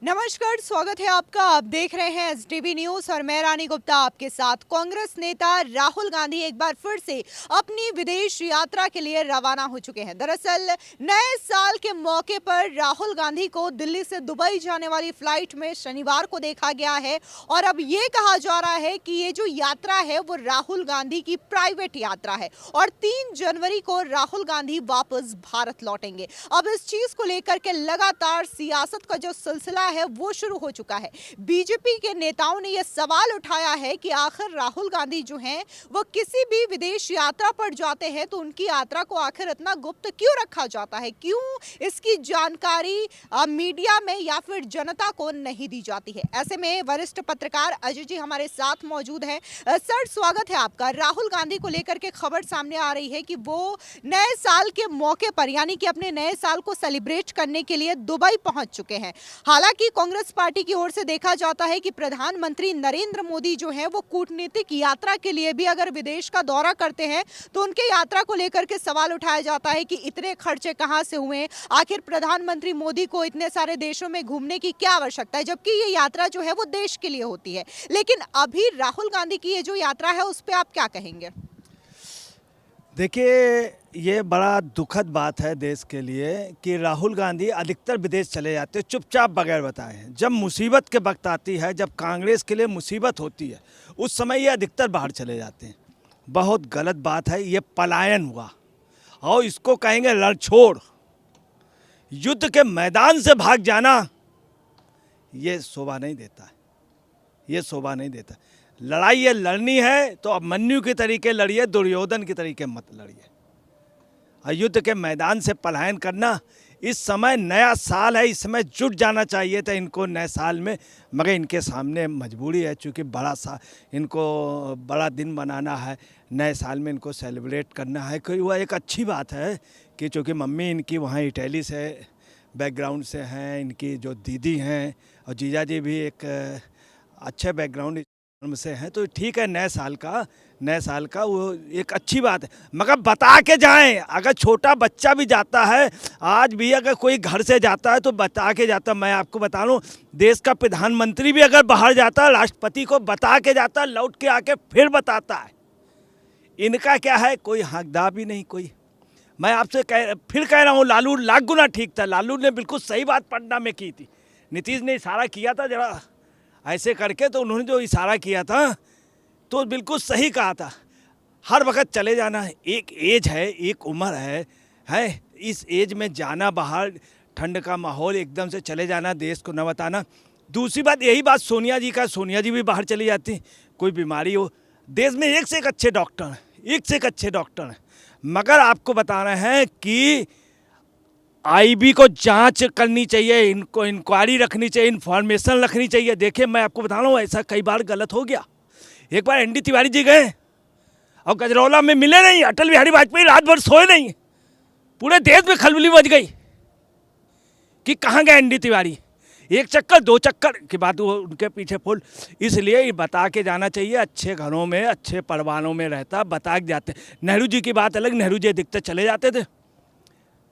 नमस्कार, स्वागत है आपका। आप देख रहे हैं एसडीबी न्यूज और मैं रानी गुप्ता आपके साथ। कांग्रेस नेता राहुल गांधी एक बार फिर से अपनी विदेश यात्रा के लिए रवाना हो चुके हैं। दरअसल नए साल के मौके पर राहुल गांधी को दिल्ली से दुबई जाने वाली फ्लाइट में शनिवार को देखा गया है और अब ये कहा जा रहा है कि ये जो यात्रा है वो राहुल गांधी की प्राइवेट यात्रा है और 3 जनवरी को राहुल गांधी वापस भारत लौटेंगे। अब इस चीज को लेकर के लगातार सियासत का जो सिलसिला है वो शुरू हो चुका है। बीजेपी के नेताओं ने यह सवाल उठाया है कि आखिर राहुल गांधी जो हैं वो किसी भी विदेश यात्रा पर जाते हैं तो उनकी यात्रा को आखिर इतना गुप्त क्यों रखा जाता है, क्यों इसकी जानकारी मीडिया में या फिर जनता को नहीं दी जाती है। ऐसे में वरिष्ठ पत्रकार अजय जी हमारे साथ मौजूद हैं। सर, स्वागत है आपका। राहुल गांधी को लेकर के खबर सामने आ रही है कि वो नए साल के मौके पर यानी कि अपने नए साल को सेलिब्रेट करने के लिए दुबई पहुंच चुके हैं। हालांकि कांग्रेस पार्टी की ओर से देखा जाता है कि प्रधानमंत्री नरेंद्र मोदी जो है वो कूटनीतिक यात्रा के लिए भी अगर विदेश का दौरा करते हैं तो उनके यात्रा को लेकर के सवाल उठाया जाता है कि इतने खर्चे कहां से हुए, आखिर प्रधानमंत्री मोदी को इतने सारे देशों में घूमने की क्या आवश्यकता है, जबकि ये यात्रा जो है वो देश के लिए होती है। लेकिन अभी राहुल गांधी की ये जो यात्रा है उस पर आप क्या कहेंगे? देखिए, ये बड़ा दुखद बात है देश के लिए कि राहुल गांधी अधिकतर विदेश चले जाते हैं चुपचाप बगैर बताए। जब मुसीबत के वक्त आती है, जब कांग्रेस के लिए मुसीबत होती है, उस समय ये अधिकतर बाहर चले जाते हैं। बहुत गलत बात है, ये पलायन हुआ और इसको कहेंगे लड़छोड़। युद्ध के मैदान से भाग जाना ये शोभा नहीं देता है, ये शोभा नहीं देता। लड़ाई ये लड़नी है तो अभिमन्यु के तरीके लड़िए, दुर्योधन के तरीके मत लड़िए। युद्ध के मैदान से पलायन करना, इस समय नया साल है, इस समय जुट जाना चाहिए था इनको नए साल में, मगर इनके सामने मजबूरी है। चूँकि इनको बड़ा दिन बनाना है, नए साल में इनको सेलिब्रेट करना है। कोई वह एक अच्छी बात है कि चूँकि मम्मी इनकी वहाँ इटली से बैकग्राउंड से हैं, इनकी जो दीदी हैं और जीजा जी भी एक अच्छे बैकग्राउंड से हैं, तो ठीक है। नए साल का वो एक अच्छी बात है, मगर बता के जाएं। अगर छोटा बच्चा भी जाता है, आज भी अगर कोई घर से जाता है तो बता के जाता। मैं आपको बता लूँ, देश का प्रधानमंत्री भी अगर बाहर जाता है, राष्ट्रपति को बता के जाता, लौट के आके फिर बताता है। इनका क्या है, कोई हकदार भी नहीं कोई। मैं आपसे फिर कह रहा हूँ, लालू लाख गुना ठीक था। लालू ने बिल्कुल सही बात पटना में की थी। नीतीश ने इशारा किया था जरा ऐसे करके, तो उन्होंने जो इशारा किया था तो बिल्कुल सही कहा था। हर वक्त चले जाना है, एक एज है, एक उम्र है। इस एज में जाना बाहर, ठंड का माहौल, एकदम से चले जाना, देश को न बताना। दूसरी बात, यही बात सोनिया जी का, सोनिया जी भी बाहर चली जाती, कोई बीमारी हो। देश में एक से एक अच्छे डॉक्टर हैं, एक से एक अच्छे डॉक्टर हैं, मगर आपको बता रहे हैं कि आईबी को जांच करनी चाहिए, इनको इंक्वायरी रखनी चाहिए, इन्फॉर्मेशन रखनी चाहिए। देखिए, मैं आपको बता रहा हूँ, ऐसा कई बार गलत हो गया। एक बार एनडी तिवारी जी गए और गजरौला में मिले नहीं, अटल बिहारी वाजपेयी रात भर सोए नहीं, पूरे देश में खलबली मच गई कि कहाँ गए एनडी तिवारी। एक चक्कर, 2 चक्कर के बाद वो उनके पीछे फुल। इसलिए ये बता के जाना चाहिए। अच्छे घरों में, अच्छे परिवारों में रहता, बता के जाते। नेहरू जी की बात अलग, नेहरू जी अधिकतर चले जाते थे।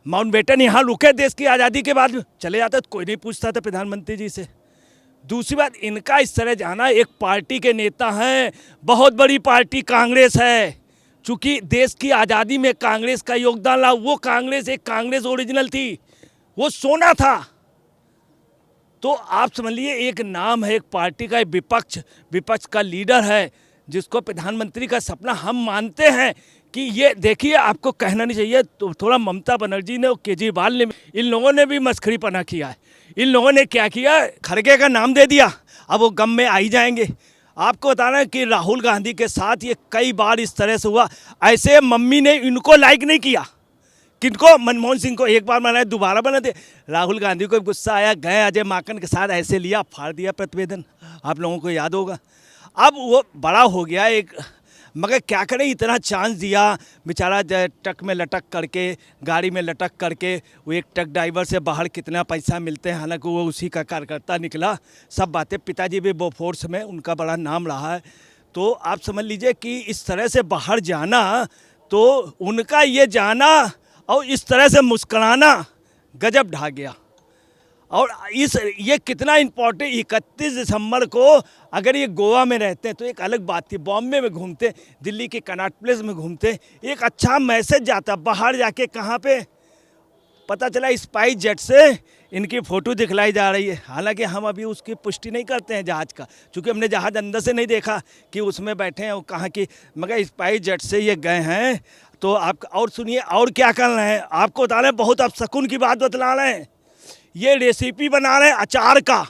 माउंटबेटन यहाँ रुके देश की आज़ादी के बाद, चले जाते तो कोई नहीं पूछता था प्रधानमंत्री जी से। दूसरी बात, इनका इस तरह जाना, एक पार्टी के नेता हैं, बहुत बड़ी पार्टी कांग्रेस है, चूँकि देश की आज़ादी में कांग्रेस का योगदान रहा। वो कांग्रेस एक कांग्रेस ओरिजिनल थी, वो सोना था। तो आप समझ लीजिए, एक नाम है, एक पार्टी का विपक्ष का लीडर है, जिसको प्रधानमंत्री का सपना हम मानते हैं कि ये देखिए, आपको कहना नहीं चाहिए तो थोड़ा ममता बनर्जी ने और केजरीवाल ने, इन लोगों ने भी मस्खरीपना किया है। इन लोगों ने क्या किया, खड़गे का नाम दे दिया, अब वो गम में आ ही जाएंगे। आपको बताना है कि राहुल गांधी के साथ ये कई बार इस तरह से हुआ। ऐसे मम्मी ने इनको लाइक नहीं किया, किनको, मनमोहन सिंह को एक बार बनाए, दोबारा बना दे। राहुल गांधी को गुस्सा आया, गए अजय माकन के साथ ऐसे लिया, फाड़ दिया प्रतिवेदन, आप लोगों को याद होगा। अब वो बड़ा हो गया एक, मगर क्या करें, इतना चांस दिया बेचारा, ट्रक में लटक करके, गाड़ी में लटक करके, वो एक ट्रक ड्राइवर से बाहर कितना पैसा मिलते हैं, हालांकि वो उसी का कार्यकर्ता निकला। सब बातें, पिताजी भी बोफोर्स में, उनका बड़ा नाम रहा है। तो आप समझ लीजिए कि इस तरह से बाहर जाना, तो उनका ये जाना और इस तरह से मुस्कुराना गजब ढा गया। और इस ये कितना इम्पोर्टेंट, 31 दिसंबर को अगर ये गोवा में रहते हैं तो एक अलग बात थी, बॉम्बे में घूमते, दिल्ली के कनॉट प्लेस में घूमते, एक अच्छा मैसेज जाता। बाहर जाके कहाँ पे पता चला स्पाइस जेट से इनकी फ़ोटो दिखलाई जा रही है। हालांकि हम अभी उसकी पुष्टि नहीं करते हैं जहाज़ का, क्योंकि हमने जहाज़ अंदर से नहीं देखा कि उसमें बैठे हैं और कहाँ की, मगर स्पाइस जेट से ये गए हैं। तो आप और सुनिए और क्या कर रहे हैं, आपको बता रहे हैं, बहुत अपशकुन की बात बतला रहे हैं। ये रेसिपी बना रहे हैं अचार का,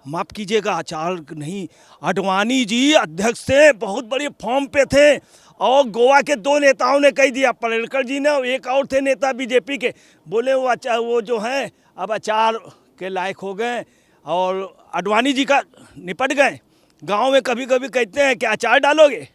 माफ़ कीजिएगा अचार नहीं, अडवाणी जी अध्यक्ष थे, बहुत बड़ी फॉर्म पे थे, और गोवा के 2 नेताओं ने कह दिया, पलड़कर जी ने और एक और थे नेता बीजेपी के, बोले वो अचार, वो जो हैं अब अचार के लायक हो गए और अडवाणी जी का निपट गए। गांव में कभी कभी कहते हैं कि अचार डालोगे,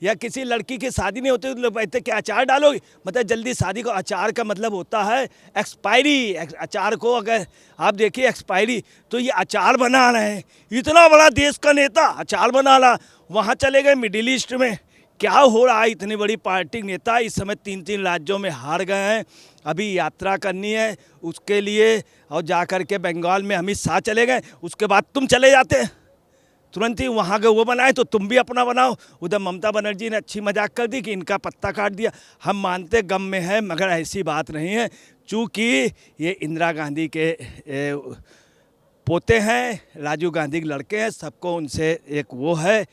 या किसी लड़की की शादी नहीं होती तो लोग कहते हैं कि अचार डालोगे, मतलब जल्दी शादी को। अचार का मतलब होता है एक्सपायरी, अचार को अगर आप देखिए एक्सपायरी, तो ये अचार बना रहे हैं। इतना बड़ा देश का नेता अचार बना रहा, वहाँ चले गए मिडिल ईस्ट में, क्या हो रहा है। इतनी बड़ी पार्टी नेता इस समय 3 राज्यों में हार गए हैं, अभी यात्रा करनी है उसके लिए, और जा कर के बंगाल में अमित शाह चले गए, उसके बाद तुम चले जाते तुरंत ही वहाँ के वो बनाए, तो तुम भी अपना बनाओ। उधर ममता बनर्जी ने अच्छी मजाक कर दी कि इनका पत्ता काट दिया। हम मानते गम में है, मगर ऐसी बात नहीं है, चूँकि ये इंदिरा गांधी के पोते हैं, राजीव गांधी के लड़के हैं, सबको उनसे एक वो है।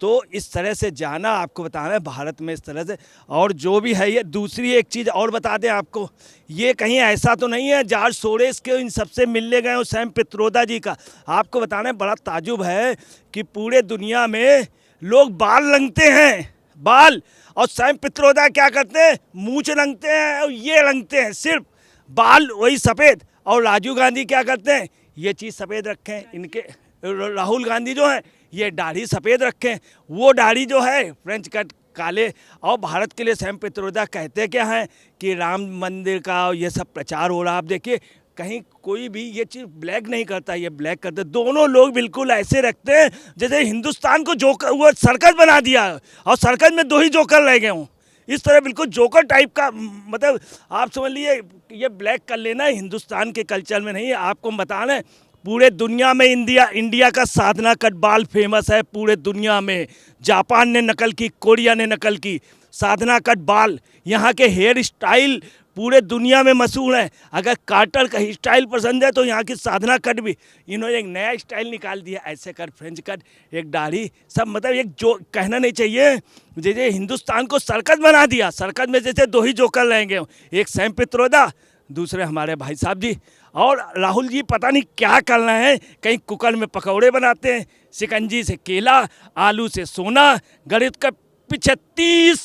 तो इस तरह से जाना, आपको बताना है भारत में इस तरह से। और जो भी है, ये दूसरी एक चीज़ और बता दें आपको, ये कहीं ऐसा तो नहीं है जॉर्ज सोरेस के इन सबसे मिलने गए हो सैम पित्रोदा जी का। आपको बताना है, बड़ा ताजुब है कि पूरे दुनिया में लोग बाल रंगते हैं, बाल, और सैम पित्रोदा क्या करते हैं, मूंछ रंगते हैं और ये रंगते हैं, सिर्फ बाल वही सफ़ेद। और राजीव गांधी क्या करते हैं, ये चीज़ सफ़ेद रखें, इनके राहुल गांधी जो हैं ये दाढ़ी सफ़ेद रखें, वो दाढ़ी जो है फ्रेंच कट काले। और भारत के लिए सैम पित्रोदा कहते क्या हैं कि राम मंदिर का ये सब प्रचार हो रहा, आप देखिए कहीं कोई भी ये चीज़ ब्लैक नहीं करता, ये ब्लैक करते। दोनों लोग बिल्कुल ऐसे रखते हैं जैसे हिंदुस्तान को जोकर, वो सर्कस बना दिया और सर्कस में 2 ही जोकर रह गए हों, इस तरह बिल्कुल जोकर टाइप का। मतलब आप समझ लीजिए ये ब्लैक कर लेना हिंदुस्तान के कल्चर में नहीं है। आपको हम बता रहे हैं पूरे दुनिया में इंडिया का साधना कट बाल फेमस है पूरे दुनिया में। जापान ने नकल की, कोरिया ने नकल की, साधना कट बाल। यहाँ के हेयर स्टाइल पूरे दुनिया में मशहूर है। अगर कार्टर का स्टाइल पसंद है तो यहाँ की साधना कट भी, इन्होंने एक नया स्टाइल निकाल दिया, ऐसे कट, फ्रेंच कट, एक दाढ़ी, सब मतलब एक जो कहना नहीं चाहिए, जैसे हिंदुस्तान को सर्कस बना दिया। सर्कस में जैसे 2 ही जोकर रहेंगे, एक सैम पित्रोदा, दूसरे हमारे भाई साहब जी। और राहुल जी पता नहीं क्या कर रहे हैं, कहीं कुकर में पकौड़े बनाते हैं, शिकंजी से केला, आलू से सोना, गणित का 35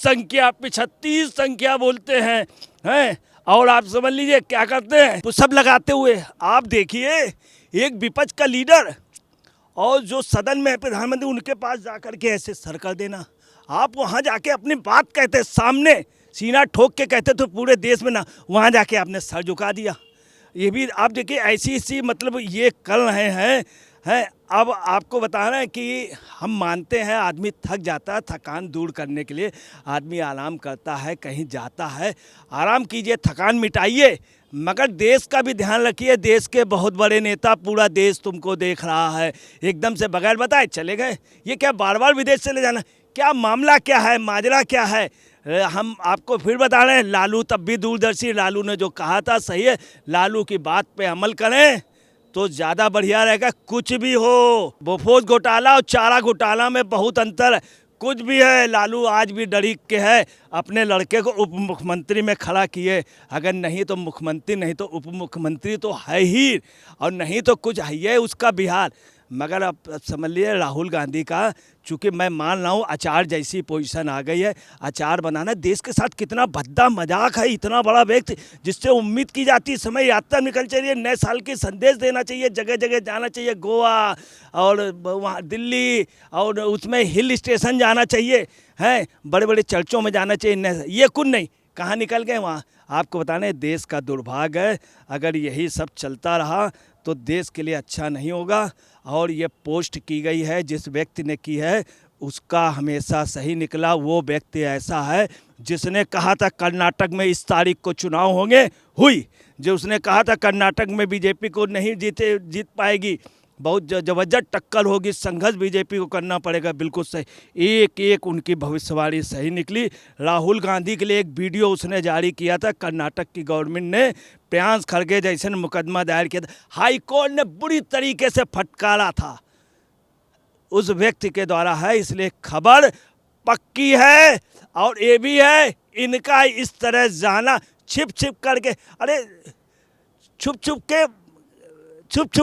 संख्या बोलते हैं। और आप समझ लीजिए क्या करते हैं, तो सब लगाते हुए आप देखिए एक विपक्ष का लीडर और जो सदन में है प्रधानमंत्री, उनके पास जाकर के ऐसे सर कर देना। आप वहाँ जाके अपनी बात कहते, सामने सीना ठोक के कहते तो पूरे देश में ना, वहाँ जाके आपने सर झुका दिया। ये भी आप देखिए ऐसी मतलब ये कर रहे हैं। अब आपको बता रहे हैं कि हम मानते हैं आदमी थक जाता है, थकान दूर करने के लिए आदमी आराम करता है, कहीं जाता है, आराम कीजिए, थकान मिटाइए, मगर देश का भी ध्यान रखिए। देश के बहुत बड़े नेता, पूरा देश तुमको देख रहा है, एकदम से बगैर बताए चले गए। ये क्या बार बार विदेश चले जाना, क्या मामला क्या है, माजरा क्या है? हम आपको फिर बता रहे हैं, लालू तब भी दूरदर्शी, लालू ने जो कहा था सही है, लालू की बात पे अमल करें तो ज़्यादा बढ़िया रहेगा। कुछ भी हो, बोफोर्स घोटाला और चारा घोटाला में बहुत अंतर है। कुछ भी है, लालू आज भी डरीक के है, अपने लड़के को उप मुख्यमंत्री में खड़ा किए, अगर नहीं तो मुख्यमंत्री, नहीं तो उप मुख्यमंत्री तो है ही, और नहीं तो कुछ है ही उसका बिहार। मगर अब समझ लिए राहुल गांधी का, चूँकि मैं मान रहा हूँ अचार जैसी पोजीशन आ गई है, अचार बनाना देश के साथ कितना भद्दा मजाक है। इतना बड़ा व्यक्ति जिससे उम्मीद की जाती समय यात्रा निकल चाहिए, नए साल की संदेश देना चाहिए, जगह जगह जाना चाहिए, गोवा और वहाँ दिल्ली और उसमें हिल स्टेशन जाना चाहिए, हैं बड़े बड़े चर्चों में जाना चाहिए, ये कुछ नहीं, कहाँ निकल गए वहाँ। आपको बताने देश का दुर्भाग्य है, अगर यही सब चलता रहा तो देश के लिए अच्छा नहीं होगा। और ये पोस्ट की गई है, जिस व्यक्ति ने की है उसका हमेशा सही निकला। वो व्यक्ति ऐसा है जिसने कहा था कर्नाटक में इस तारीख को चुनाव होंगे, हुई। जो उसने कहा था कर्नाटक में बीजेपी को नहीं जीत पाएगी, बहुत जबरदस्त टक्कर होगी, संघर्ष बीजेपी को करना पड़ेगा, बिल्कुल सही। एक एक उनकी भविष्यवाणी सही निकली। राहुल गांधी के लिए एक वीडियो उसने जारी किया था, कर्नाटक की गवर्नमेंट ने प्रियांश खड़गे जैसे मुकदमा दायर किया था, हाईकोर्ट ने बुरी तरीके से फटकारा था, उस व्यक्ति के द्वारा है। इसलिए खबर पक्की है। और ये भी है, इनका इस तरह जाना छिप छिप करके, अरे छुप छुप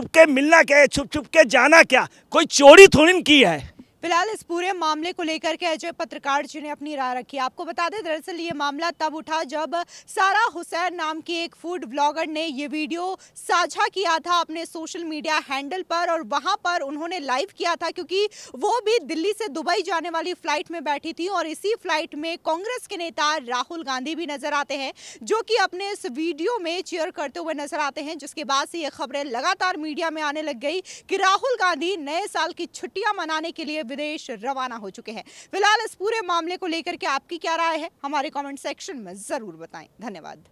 के मिलना क्या है, छुप छुप के जाना क्या, कोई चोरी थोड़ी न की है। फिलहाल इस पूरे मामले को लेकर के अजय पत्रकार जी ने अपनी राय रखी। आपको बता दें, दरअसल ये मामला तब उठा जब सारा हुसैन नाम की एक फूड ब्लॉगर ने ये वीडियो साझा किया था अपने सोशल मीडिया हैंडल पर, और वहां पर उन्होंने लाइव किया था क्योंकि वो भी दिल्ली से दुबई जाने वाली फ्लाइट में बैठी थी। और इसी फ्लाइट में कांग्रेस के नेता राहुल गांधी भी नजर आते हैं, जो कि अपने इस वीडियो में चीयर करते हुए नजर आते हैं, जिसके बाद से ये खबरें लगातार मीडिया में आने लग गई कि राहुल गांधी नए साल की छुट्टियां मनाने के लिए विदेश रवाना हो चुके हैं। फिलहाल इस पूरे मामले को लेकर के आपकी क्या राय है, हमारे कमेंट सेक्शन में जरूर बताएं। धन्यवाद।